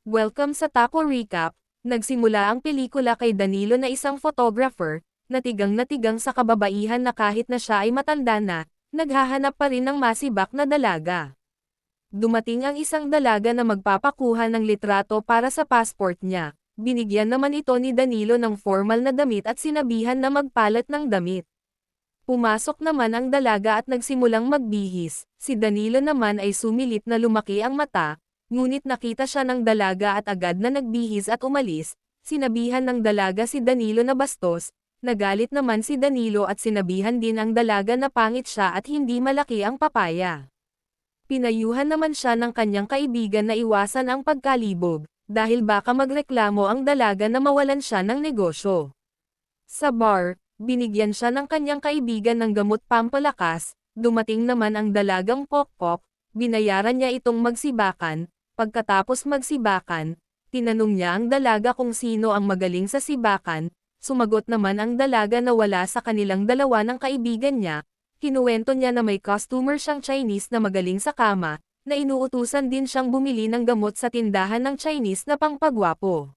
Welcome sa Taco Recap. Nagsimula ang pelikula kay Danilo na isang photographer, na tigang sa kababaihan na kahit na siya ay matanda na, naghahanap pa rin ng masibak na dalaga. Dumating ang isang dalaga na magpapakuha ng litrato para sa passport niya. Binigyan naman ito ni Danilo ng formal na damit at sinabihan na magpalit ng damit. Pumasok naman ang dalaga at nagsimulang magbihis. Si Danilo naman ay sumilip na lumaki ang mata, ngunit nakita siya ng dalaga at agad na nagbihis at umalis. Sinabihan ng dalaga si Danilo na bastos, nagalit naman si Danilo at sinabihan din ang dalaga na pangit siya at hindi malaki ang papaya. Pinayuhan naman siya ng kanyang kaibigan na iwasan ang pagkalibog, dahil baka magreklamo ang dalaga na mawalan siya ng negosyo. Sa bar, binigyan siya ng kanyang kaibigan ng gamot pampalakas. Dumating naman ang dalagang Pokpok, binayaran niya itong magsibakan. Pagkatapos magsibakan, tinanong niya ang dalaga kung sino ang magaling sa sibakan. Sumagot naman ang dalaga na wala sa kanilang dalawa ng kaibigan niya. Kinuwento niya na may customer siyang Chinese na magaling sa kama, na inuutusan din siyang bumili ng gamot sa tindahan ng Chinese na pangpagwapo.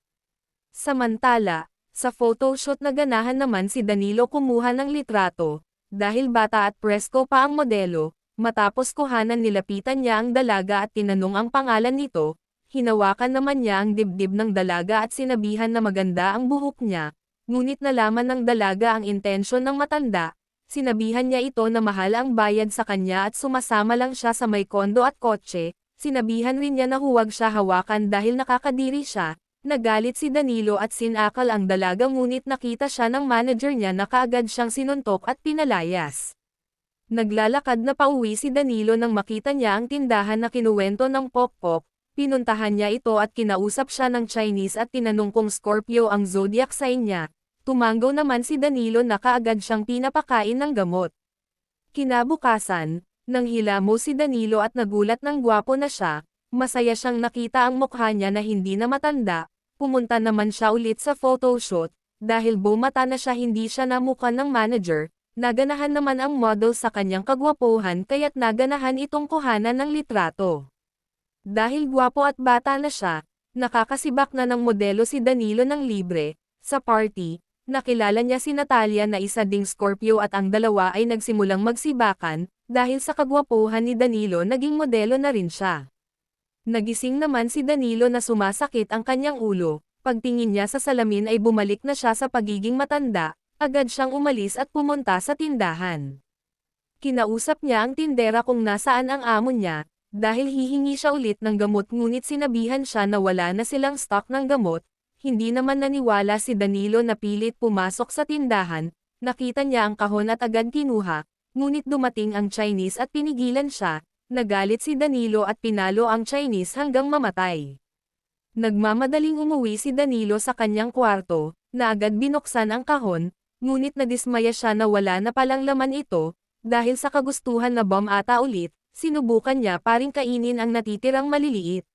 Samantala, sa photoshoot na ganahan naman si Danilo kumuha ng litrato, dahil bata at presko pa ang modelo. Matapos kuhanan nilapitan niya ang dalaga at tinanong ang pangalan nito, hinawakan naman niya ang dibdib ng dalaga at sinabihan na maganda ang buhok niya, ngunit nalaman ng dalaga ang intensyon ng matanda. Sinabihan niya ito na mahal ang bayad sa kanya at sumasama lang siya sa may kondo at kotse. Sinabihan rin niya na huwag siya hawakan dahil nakakadiri siya. Nagalit si Danilo at sinakal ang dalaga ngunit nakita siya ng manager niya na kaagad siyang sinuntok at pinalayas. Naglalakad na pauwi si Danilo nang makita niya ang tindahan na kinuwento ng Pokpok. Pinuntahan niya ito at kinausap siya ng Chinese at tinanong kung Scorpio ang zodiac sign niya. Tumanggaw naman si Danilo na kaagad siyang pinapakain ng gamot. Kinabukasan, nang hilamo si Danilo at nagulat ng gwapo na siya, masaya siyang nakita ang mukha niya na hindi na matanda. Pumunta naman siya ulit sa photoshoot, dahil bumata na siya hindi siya namukha ng manager. Naganahan naman ang model sa kanyang kagwapuhan kaya't naganahan itong kuhanan ng litrato. Dahil gwapo at bata na siya, nakakasibak na ng modelo si Danilo ng libre. Sa party, nakilala niya si Natalia na isa ding Scorpio at ang dalawa ay nagsimulang magsibakan. Dahil sa kagwapuhan ni Danilo naging modelo na rin siya. Nagising naman si Danilo na sumasakit ang kanyang ulo. Pagtingin niya sa salamin ay bumalik na siya sa pagiging matanda. Agad siyang umalis at pumunta sa tindahan. Kinausap niya ang tindera kung nasaan ang amo niya, dahil hihingi siya ulit ng gamot ngunit sinabihan siya na wala na silang stock ng gamot. Hindi naman naniwala si Danilo na pilit pumasok sa tindahan, nakita niya ang kahon at agad kinuha, ngunit dumating ang Chinese at pinigilan siya. Nagalit si Danilo at pinalo ang Chinese hanggang mamatay. Nagmamadaling umuwi si Danilo sa kanyang kwarto, na agad binuksan ang kahon. Ngunit nadismaya siya na wala na palang laman ito, dahil sa kagustuhan na bomb ata ulit, sinubukan niya paring kainin ang natitirang maliliit.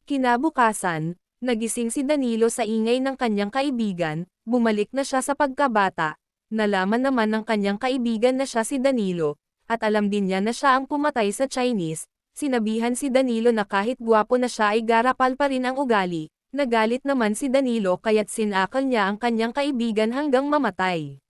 Kinabukasan, nagising si Danilo sa ingay ng kanyang kaibigan, bumalik na siya sa pagkabata, nalaman naman ng kanyang kaibigan na siya si Danilo, at alam din niya na siya ang pumatay sa Chinese. Sinabihan si Danilo na kahit gwapo na siya ay garapal pa rin ang ugali. Nagalit naman si Danilo kaya't sinakal niya ang kanyang kaibigan hanggang mamatay.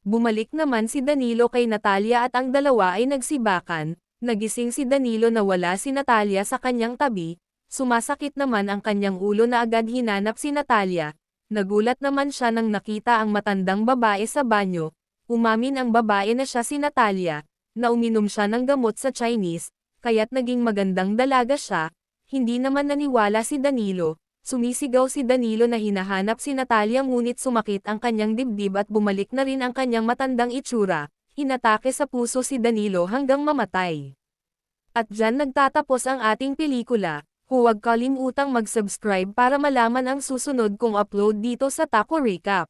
Bumalik naman si Danilo kay Natalia at ang dalawa ay nagsibakan. Nagising si Danilo na wala si Natalia sa kanyang tabi. Sumasakit naman ang kanyang ulo na agad hinanap si Natalia. Nagulat naman siya nang nakita ang matandang babae sa banyo. Umamin ang babae na siya si Natalia, na uminom siya ng gamot sa Chinese, kaya't naging magandang dalaga siya. Hindi naman naniwala si Danilo. Sumisigaw si Danilo na hinahanap si Natalia ngunit sumakit ang kanyang dibdib at bumalik na rin ang kanyang matandang itsura. Inatake sa puso si Danilo hanggang mamatay. At dyan nagtatapos ang ating pelikula. Huwag kalimutang mag-subscribe para malaman ang susunod kong upload dito sa Taco Recap.